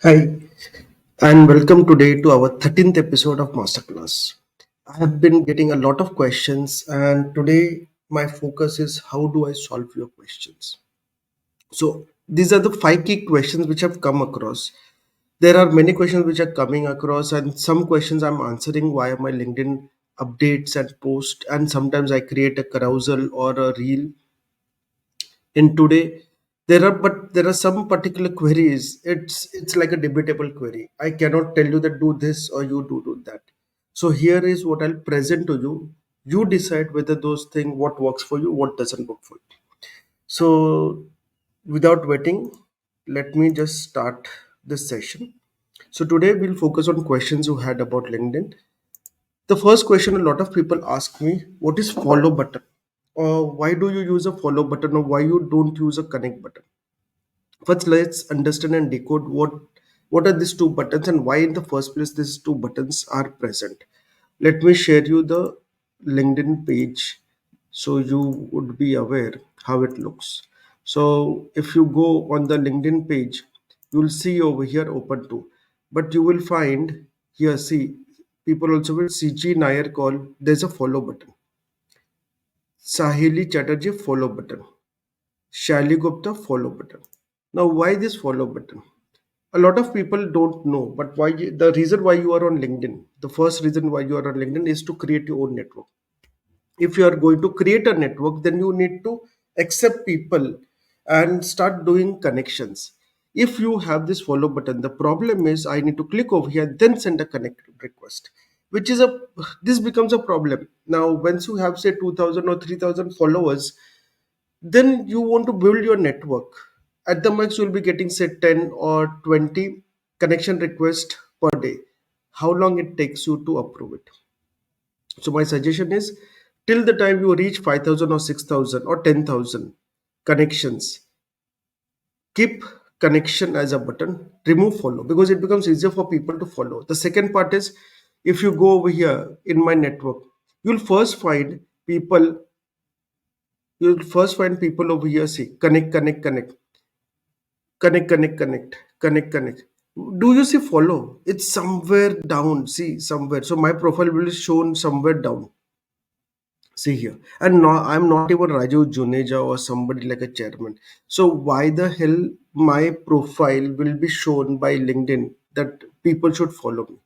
Hi, and welcome today to our 13th episode of Masterclass. I have been getting a lot of questions, and today my focus is how do I solve your questions? So, these are the five key questions which have come across. There are many questions which are coming across, and some questions I'm answering via my LinkedIn updates and post, and sometimes I create a carousel or a reel in today there are some particular queries. It's like a debatable query. I cannot tell you that do this or you do that. So here is what I'll present to you. You decide whether those things what works for you, what doesn't work for you. So without waiting, let me just start this session. So today we'll focus on questions you had about LinkedIn. The first question a lot of people ask me, what is follow button? Or why do you use a follow button, or why you don't use a connect button? First, let's understand and decode what are these two buttons and why in the first place these two buttons are present. Let me share you the LinkedIn page so you would be aware how it looks. So if you go on the LinkedIn page, you'll see over here open to, but you will find here, see, people also will CG Nair call, there's a follow button. Sahili Chatterjee follow button. Shali Gupta follow button. Now, why this follow button? A lot of people don't know, but the reason why you are on LinkedIn, the first reason why you are on LinkedIn is to create your own network. If you are going to create a network, then you need to accept people and start doing connections. If you have this follow button, the problem is I need to click over here, then send a connect request, which is a this becomes a problem. Now, once you have say 2,000 or 3,000 followers, then you want to build your network. At the max you'll be getting say 10 or 20 connection requests per day. How long it takes you to approve it? So my suggestion is, till the time you reach 5,000 or 6,000 or 10,000 connections, keep connection as a button, remove follow, because it becomes easier for people to follow. The second part is, if you go over here in my network, you'll first find people you'll first find people over here, see, connect. Do you see follow? It's somewhere down. See, somewhere. So my profile will be shown somewhere down. See here. And no, I'm not even Raju Juneja or somebody like a chairman. So why the hell my profile will be shown by LinkedIn that people should follow me?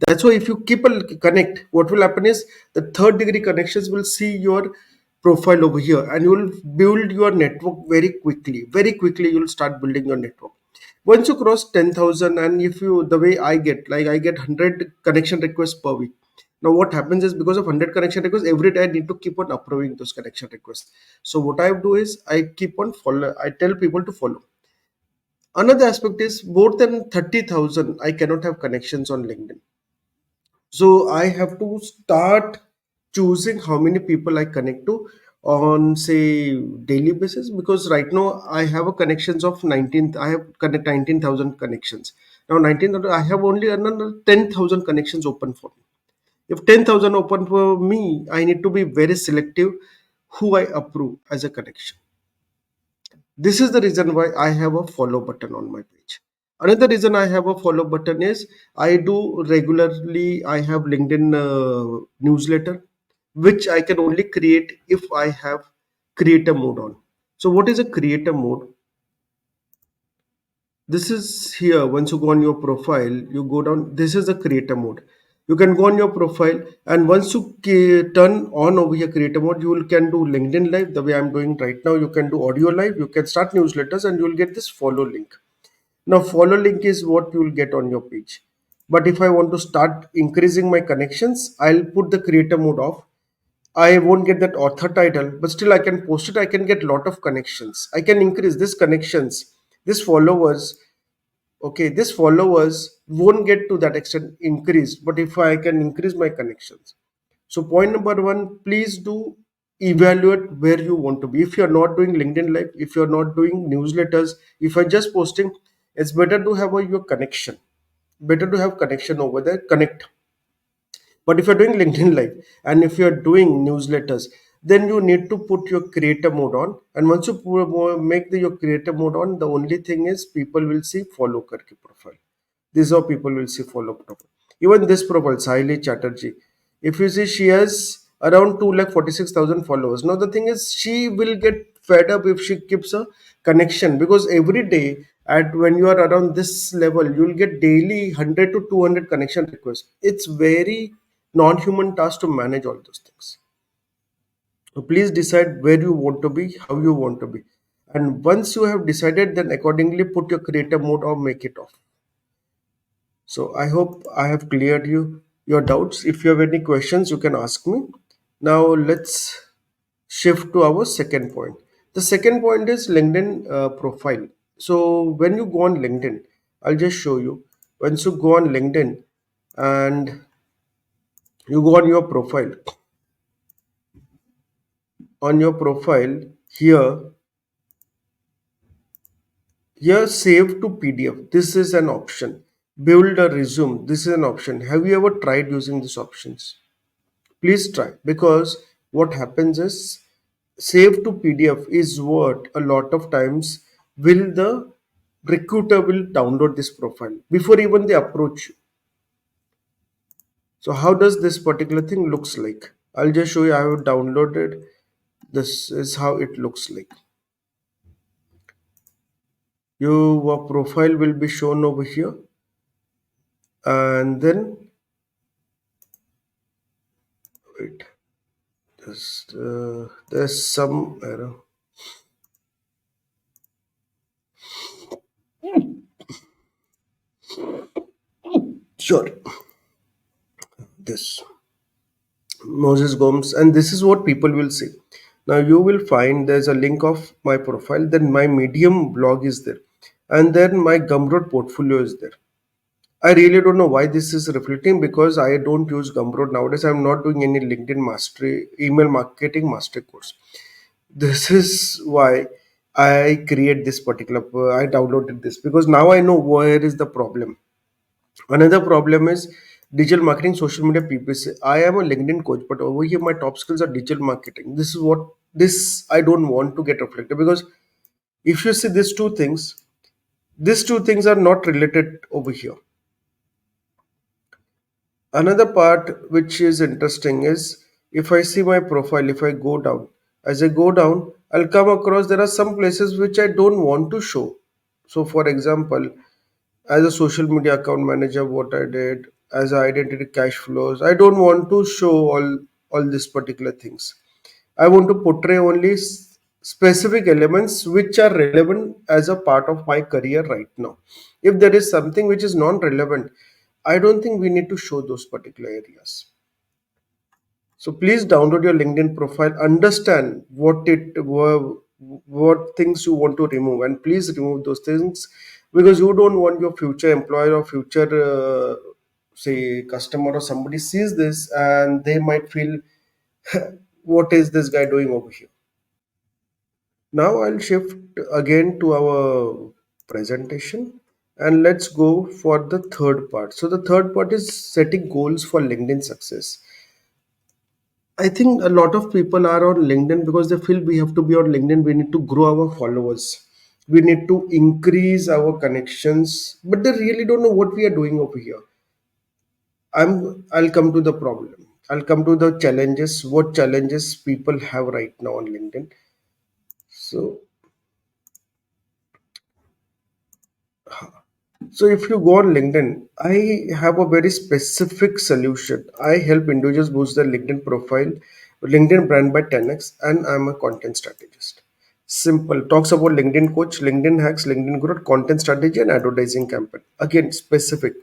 That's why if you keep a connect, what will happen is the third degree connections will see your profile over here, and you will build your network very quickly. Very quickly, you'll start building your network. Once you cross 10,000, and if you, the way I get, like I get 100 connection requests per week. Now, what happens is because of 100 connection requests, every day I need to keep on approving those connection requests. So, what I do is I keep on follow, I tell people to follow. Another aspect is more than 30,000, I cannot have connections on LinkedIn. So I have to start choosing how many people I connect to on say daily basis, because right now I have a connections of 19, I have connect 19,000 connections. Now 19,000, I have only another 10,000 connections open for me. If 10,000 open for me, I need to be very selective who I approve as a connection. This is the reason why I have a follow button on my page. Another reason I have a follow button is I do regularly, I have LinkedIn newsletter, which I can only create if I have creator mode on. So what is a creator mode? This is here. Once you go on your profile, you go down, this is the creator mode. You can go on your profile, and once you turn on over here creator mode, you will can do LinkedIn live the way I'm doing right now. You can do audio live, you can start newsletters, and you will get this follow link. Now follow link is what you will get on your page. But if I want to start increasing my connections, I'll put the creator mode off. I won't get that author title, but still I can post it. I can get lot of connections. I can increase this connections, this followers. Okay, this followers won't get to that extent increased, but if I can increase my connections. So point number one, please do evaluate where you want to be. If you're not doing LinkedIn live, if you're not doing newsletters, if you're just posting, it's better to have your connection. Better to have connection over there, connect. But if you're doing LinkedIn live and if you're doing newsletters, then you need to put your creator mode on. And once you make your creator mode on, the only thing is people will see follow करके profile. These are people will see follow profile. Even this profile, Sahili Chatterjee, if you see, she has around 2,46,000 followers. Now the thing is, she will get fed up if she keeps a connection, because every day at when you are around this level, you will get daily 100 to 200 connection requests. It's very non-human task to manage all those things. So please decide where you want to be, how you want to be. And once you have decided, then accordingly put your creative mode or make it off. So I hope I have cleared you your doubts. If you have any questions, you can ask me. Now let's shift to our second point. The second point is LinkedIn profile. So when you go on LinkedIn, I'll just show you. Once you go on LinkedIn and you go on your profile here, here save to PDF. This is an option. Build a resume. This is an option. Have you ever tried using these options? Please try, because what happens is save to PDF is what a lot of times will the recruiter will download this profile before even they approach you. So how does this particular thing looks like? I'll just show you. I have downloaded. This is how it looks like. Your profile will be shown over here, and then wait. There's some error. Sure, this. Moses Gomes, and this is what people will see. Now you will find there's a link of my profile, then my Medium blog is there, and then my Gumroad portfolio is there. I really don't know why this is reflecting, because I don't use Gumroad nowadays. I'm not doing any LinkedIn mastery, email marketing master course. This is why I create this particular. I downloaded this because now I know where is the problem. Another problem is digital marketing, social media PPC. I am a LinkedIn coach, but over here my top skills are digital marketing. This is what this I don't want to get reflected, because if you see these two things are not related over here. Another part which is interesting is if I see my profile, if I go down, as I go down, I'll come across there are some places which I don't want to show. So, for example, as a social media account manager, what I did as a identity cash flows, I don't want to show all these particular things. I want to portray only specific elements which are relevant as a part of my career right now. If there is something which is non-relevant, I don't think we need to show those particular areas. So please download your LinkedIn profile, understand what things you want to remove, and please remove those things, because you don't want your future employer or future say customer or somebody sees this and they might feel, what is this guy doing over here? Now I'll shift again to our presentation, and let's go for the third part. So the third part is setting goals for LinkedIn success. I think a lot of people are on LinkedIn because they feel we have to be on LinkedIn. We need to grow our followers. We need to increase our connections, but they really don't know what we are doing over here. I'll come to the problem. I'll come to the challenges, what challenges people have right now on LinkedIn. So So if you go on LinkedIn, I have a very specific solution. I help individuals boost their LinkedIn profile, LinkedIn brand by 10x, and I'm a content strategist. Simple. Talks about LinkedIn coach, LinkedIn hacks, LinkedIn growth, content strategy, and advertising campaign. Again, specific.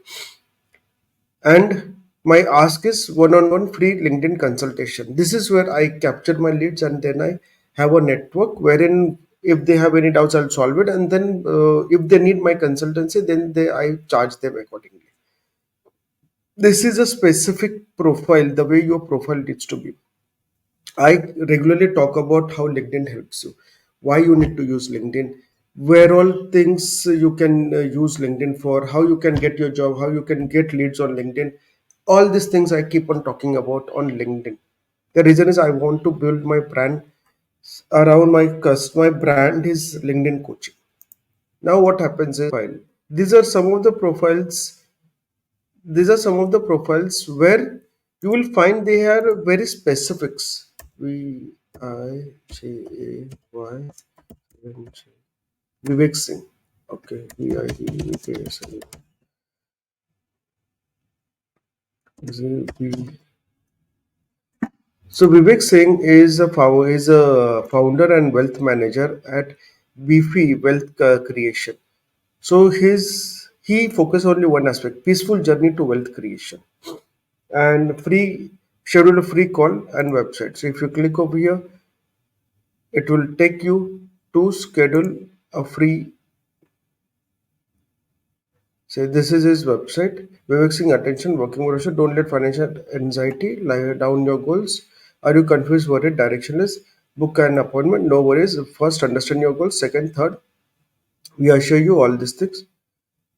And my ask is one-on-one free LinkedIn consultation. This is where I capture my leads, and then I have a network wherein if they have any doubts, I'll solve it. And then if they need my consultancy, then I charge them accordingly. This is a specific profile, the way your profile needs to be. I regularly talk about how LinkedIn helps you, why you need to use LinkedIn, where all things you can use LinkedIn for, how you can get your job, how you can get leads on LinkedIn. All these things I keep on talking about on LinkedIn. The reason is I want to build my brand around my brand is LinkedIn coaching. Now what happens is these are some of the profiles These are some of the profiles where you will find they are very specifics. Vijay Vivek Singh. Okay, Vivek Singh. So Vivek Singh is a founder and wealth manager at Beefy Wealth Creation. So he focus only one aspect: peaceful journey to wealth creation, and free schedule a free call and website. So if you click over here, it will take you to schedule a free. Say this is his website. Vivek Singh attention working motivation. Don't let financial anxiety lie down your goals. Are you confused, worried, directionless? Book an appointment. No worries. First, understand your goals. Second, third, we assure you all these things.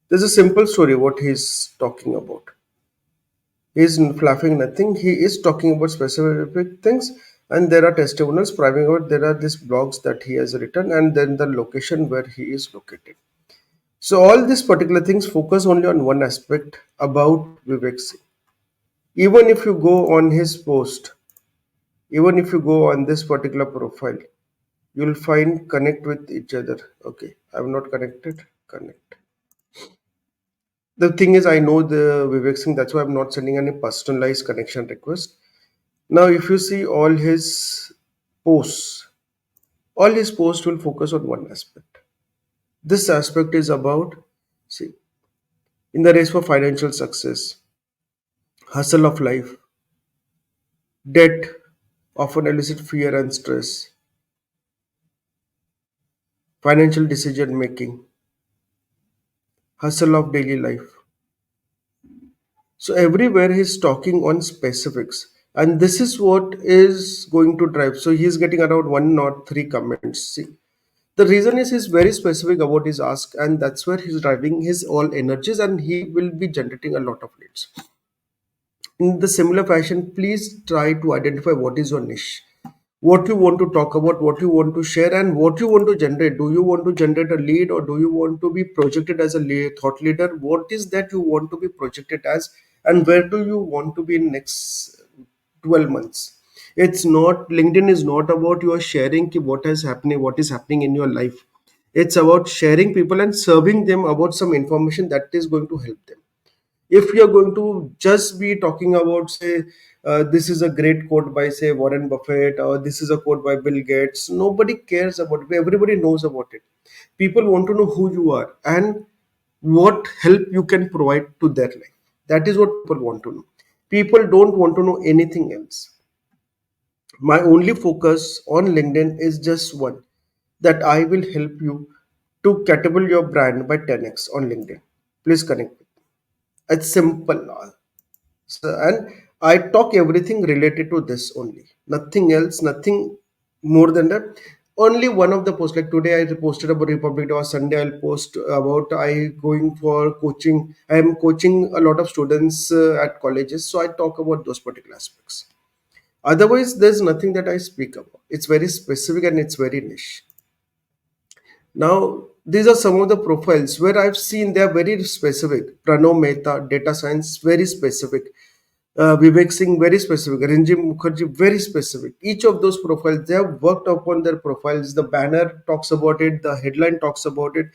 There's a simple story what he's talking about. He's fluffing nothing. He is talking about specific things, and there are testimonials proving out. There are these blogs that he has written, and then the location where he is located. So all these particular things focus only on one aspect about Vivek Singh. Even if you go on his post, even if you go on this particular profile, you'll find connect with each other. Okay, I'm not connected. Connect. The thing is, I know the Vivek Singh, that's why I'm not sending any personalized connection request. Now, if you see posts, all his posts will focus on one aspect. This aspect is about, see, in the race for financial success, hustle of life, debt often elicit fear and stress, financial decision making, hustle of daily life. So everywhere he's talking on specifics, and this is what is going to drive. So he's getting around one or three comments. See, the reason is he's very specific about his ask, and that's where he's driving his all energies, and he will be generating a lot of leads. In the similar fashion, please try to identify what is your niche, what you want to talk about, what you want to share, and what you want to generate. Do you want to generate a lead, or do you want to be projected as a thought leader? What is that you want to be projected as, and where do you want to be in next 12 months? It's not, LinkedIn is not about you are sharing what is happening in your life. It's about sharing people and serving them about some information that is going to help them. If you're going to just be talking about, say, this is a great quote by, say, Warren Buffett, or this is a quote by Bill Gates, nobody cares about it. Everybody knows about it. People want to know who you are and what help you can provide to their life. That is what people want to know. People don't want to know anything else. My only focus on LinkedIn is just one, that I will help you to catapult your brand by 10x on LinkedIn. Please connect. It's simple. So, and I talk everything related to this only. Nothing else, nothing more than that. Only one of the posts, like today I posted about Republic Day, or Sunday I'll post about I going for coaching. I am coaching a lot of students at colleges, so I talk about those particular aspects. Otherwise, there's nothing that I speak about. It's very specific and it's very niche. Now, these are some of the profiles where I've seen they are very specific. Pranav Mehta, data science, very specific. Vivek Singh, very specific. Ranjim Mukherjee, very specific. Each of those profiles, they have worked upon their profiles. The banner talks about it, the headline talks about it,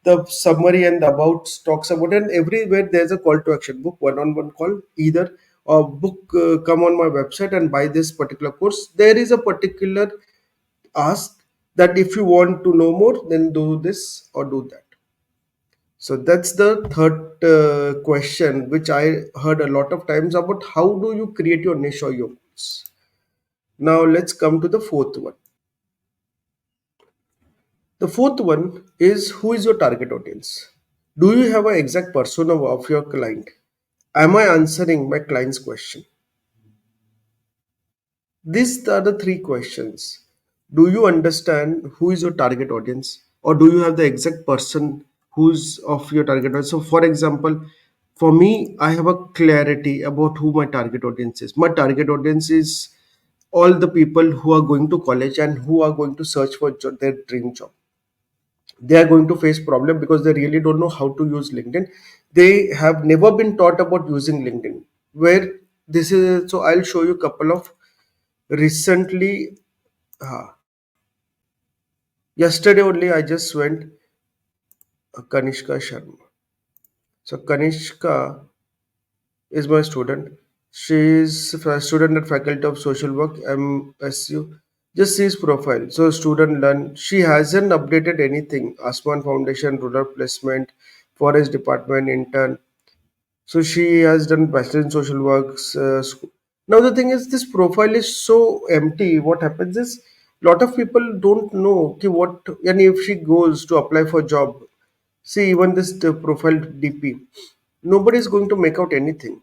the summary and the about talks about it, and everywhere there's a call to action. Book one-on-one call, either or book, come on my website and buy this particular course. There is a particular ask that if you want to know more, then do this or do that. So that's the third question, which I heard a lot of times about how do you create your niche or your goals. Now let's come to the fourth one. The fourth one is, who is your target audience? Do you have an exact persona of your client? Am I answering my client's question? These are the three questions. Do you understand who is your target audience, or do you have the exact person who's of your target audience? So, for example, for me, I have a clarity about who my target audience is. My target audience is all the people who are going to college and who are going to search for their dream job. They are going to face problem because they really don't know how to use LinkedIn. They have never been taught about using LinkedIn. Where this is, so I'll show you a couple of recently. Uh, Yesterday only, I just went Kanishka Sharma. So Kanishka is my student. She is a student at Faculty of Social Work, MSU. Just see his profile. So student learn. She hasn't updated anything. Asman Foundation, Rural Placement, Forest Department intern. So she has done bachelor in social works. Now the thing is, this profile is so empty. What happens is, lot of people don't know ki what. And if she goes to apply for job, see even this profile DP, nobody is going to make out anything.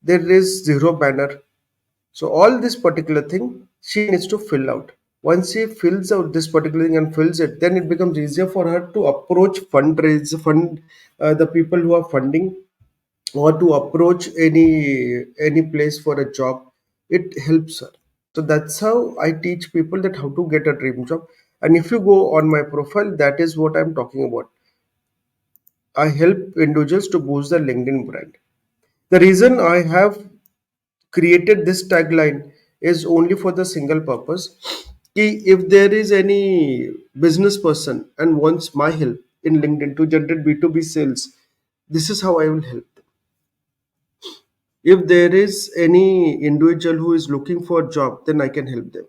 There is zero banner. So all this particular thing she needs to fill out. Once she fills out this particular thing and fills it, then it becomes easier for her to approach fund the people who are funding, or to approach any place for a job. It helps her. So that's how I teach people that how to get a dream job. And if you go on my profile, that is what I'm talking about. I help individuals to boost their LinkedIn brand. The reason I have created this tagline is only for the single purpose कि if there is any business person and wants my help in LinkedIn to generate B2B sales, this is how I will help. If there is any individual who is looking for a job, then I can help them.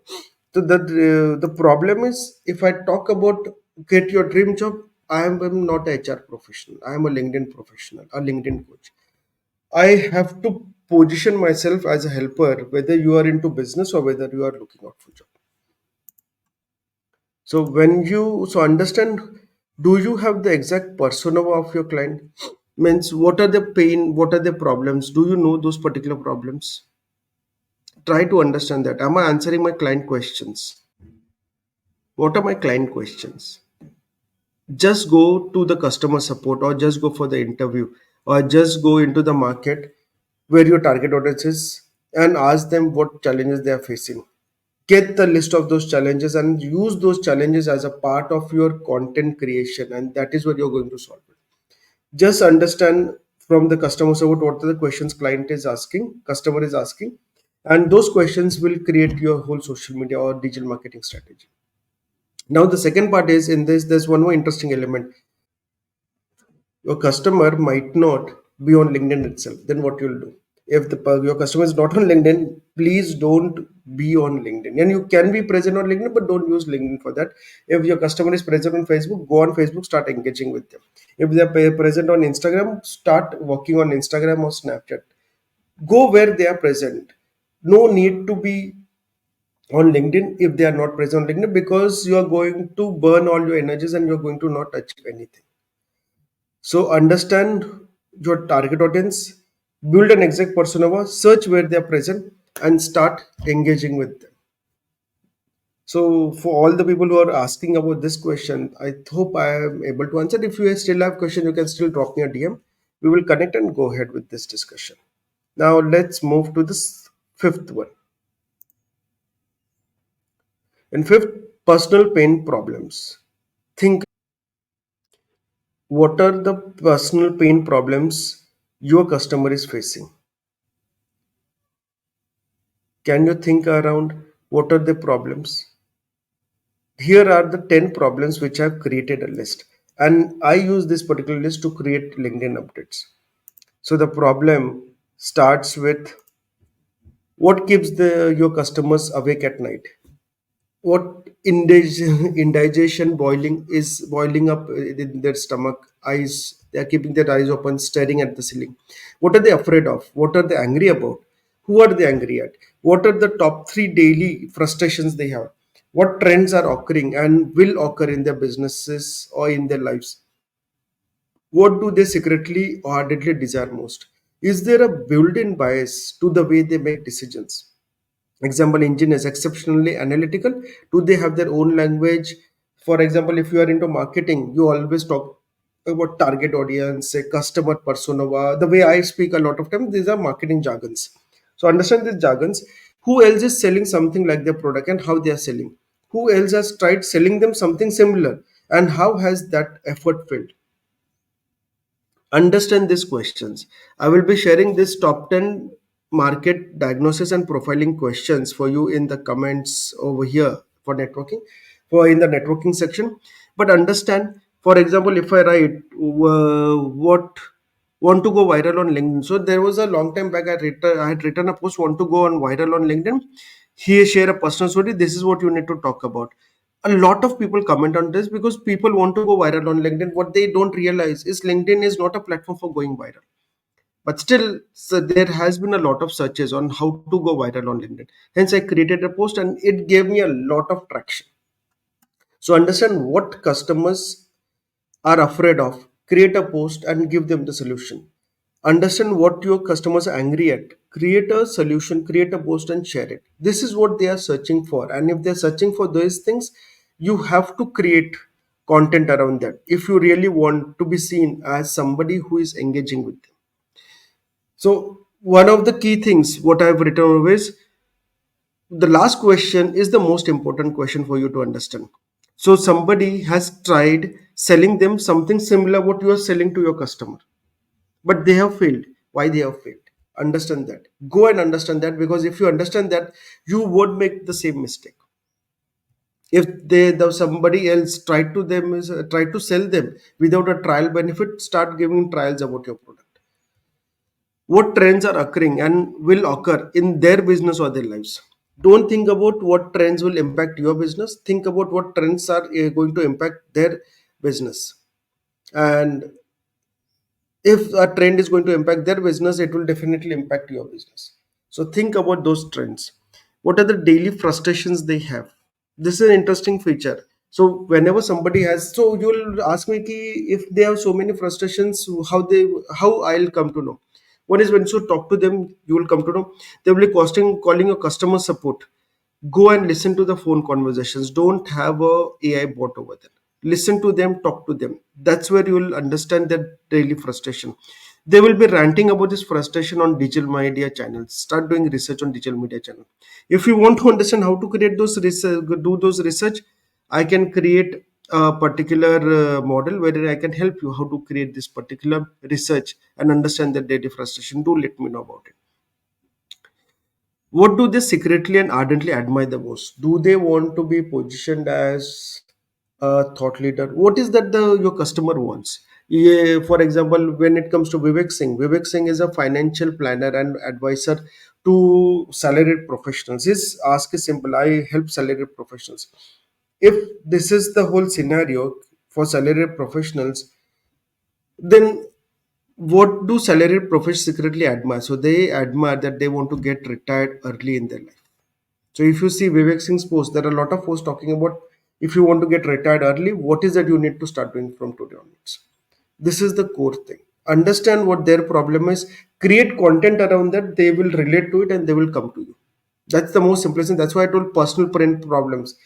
So that the problem is, if I talk about get your dream job, I'm not a HR professional, I am a LinkedIn professional, a LinkedIn coach. I have to position myself as a helper, whether you are into business or whether you are looking out for job. So when you so understand, do you have the exact persona of your client? Means what are the pain, what are the problems? Do you know those particular problems? Try to understand that. Am I answering my client questions? What are my client questions? Just go to the customer support, or just go for the interview, or just go into the market where your target audience is and ask them what challenges they are facing. Get the list of those challenges and use those challenges as a part of your content creation, and that is what you're going to solve it. Just understand from the customer support what are the questions client is asking, customer is asking, and those questions will create your whole social media or digital marketing strategy. Now the second part is, in this there's one more interesting element. Your customer might not be on LinkedIn itself. Then what you'll do, if your customer is not on LinkedIn, please don't be on LinkedIn. And you can be present on LinkedIn, but don't use LinkedIn for that. If your customer is present on Facebook, go on Facebook, start engaging with them. If they're present on Instagram, start working on Instagram or Snapchat. Go where they are present. No need to be on LinkedIn if they are not present on LinkedIn, because you are going to burn all your energies and you're going to not achieve anything. So understand your target audience, build an exact persona, search where they are present, and start engaging with them. So for all the people who are asking about this question, I hope I am able to answer. If you still have question, you can still drop me a DM. We will connect and go ahead with this discussion. Now let's move to this fifth one. In fifth, personal pain problems. Think, what are the personal pain problems your customer is facing? Can you think around what are the problems? Here are the 10 problems which I've created a list. And I use this particular list to create LinkedIn updates. So the problem starts with, what keeps your customers awake at night? What indigestion boiling up in their stomach, eyes, they are keeping their eyes open, staring at the ceiling? What are they afraid of? What are they angry about? Who are they angry at? What are the top 3 daily frustrations they have? What trends are occurring and will occur in their businesses or in their lives? What do they secretly or ardently desire most? Is there a built-in bias to the way they make decisions? Example, engine is exceptionally analytical. Do they have their own language? For example, if you are into marketing, you always talk about target audience, say customer persona. The way I speak a lot of times, these are marketing jargons. So understand these jargons. Who else is selling something like their product and how they are selling? Who else has tried selling them something similar and how has that effort failed? Understand these questions. I will be sharing this top 10 market diagnosis and profiling questions for you in the comments over here for networking, for in the networking section. But understand, for example, if I write what want to go viral on LinkedIn. So there was a long time back I had written a post, want to go on viral on LinkedIn. Here share a personal story. This is what you need to talk about. A lot of people comment on this because people want to go viral on LinkedIn. What they don't realize is LinkedIn is not a platform for going viral. But still, so there has been a lot of searches on how to go viral on LinkedIn. Hence, I created a post and it gave me a lot of traction. So understand what customers are afraid of, create a post and give them the solution. Understand what your customers are angry at, create a solution, create a post and share it. This is what they are searching for, and if they're searching for those things, you have to create content around that if you really want to be seen as somebody who is engaging with them. So one of the key things what I've written always, the last question is the most important question for you to understand. So somebody has tried selling them something similar what you are selling to your customer, but they have failed. Why they have failed? Understand that. Go and understand that, because if you understand that, you won't make the same mistake. If somebody else tried to them is try to sell them without a trial benefit, start giving trials about your product. What trends are occurring and will occur in their business or their lives? Don't think about what trends will impact your business. Think about what trends are going to impact their business. And if a trend is going to impact their business, it will definitely impact your business. So think about those trends. What are the daily frustrations they have? This is an interesting feature. So whenever somebody has, so you'll ask me ki, if they have so many frustrations, how I'll come to know. One is when you talk to them, you will come to know they will be calling your customer support. Go and listen to the phone conversations. Don't have a AI bot over there. Listen to them, talk to them. That's where you will understand their daily frustration. They will be ranting about this frustration on digital media channels. Start doing research on digital media channel. If you want to understand how to create those research, do those research, I can create a particular model where I can help you how to create this particular research and understand their daily frustration. Do let me know about it. What do they secretly and ardently admire the most? Do they want to be positioned as a thought leader? What is that your customer wants? Yeah, for example, when it comes to Vivek Singh is a financial planner and advisor to salaried professionals. His ask is simple: I help salaried professionals. If this is the whole scenario for salaried professionals, then what do salaried professionals secretly admire? So they admire that they want to get retired early in their life. So if you see Vivek Singh's post, there are a lot of posts talking about if you want to get retired early, what is that you need to start doing from today onwards. This is the core thing. Understand what their problem is, create content around that, they will relate to it and they will come to you. That's the most simplest thing. That's why I told personal print problems.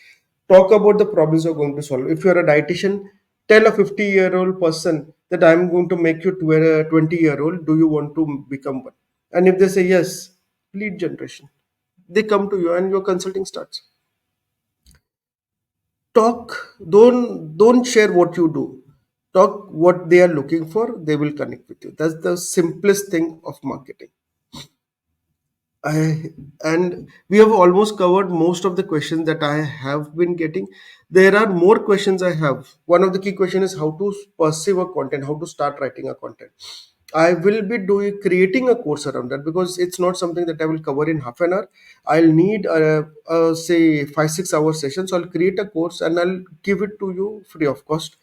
Talk about the problems you're going to solve. If you're a dietitian, tell a 50-year-old person that I'm going to make you to a 20-year-old. Do you want to become one? And if they say yes, lead generation. They come to you and your consulting starts. Talk, don't share what you do. Talk what they are looking for, they will connect with you. That's the simplest thing of marketing. And we have almost covered most of the questions that I have been getting. There are more questions I have. One of the key questions is how to perceive a content, how to start writing a content. I will be doing creating a course around that because it's not something that I will cover in half an hour. I'll need a say 5 6 hour session. So I'll create a course and I'll give it to you free of cost,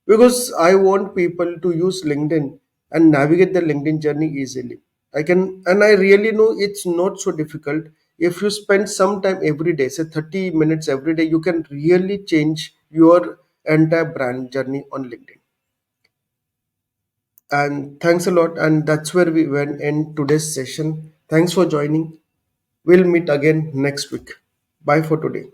because I want people to use LinkedIn and navigate the LinkedIn journey easily. I can, and I really know it's not so difficult. If you spend some time every day, say 30 minutes every day, you can really change your entire brand journey on LinkedIn. And thanks a lot. And that's where we went in today's session. Thanks for joining. We'll meet again next week. Bye for today.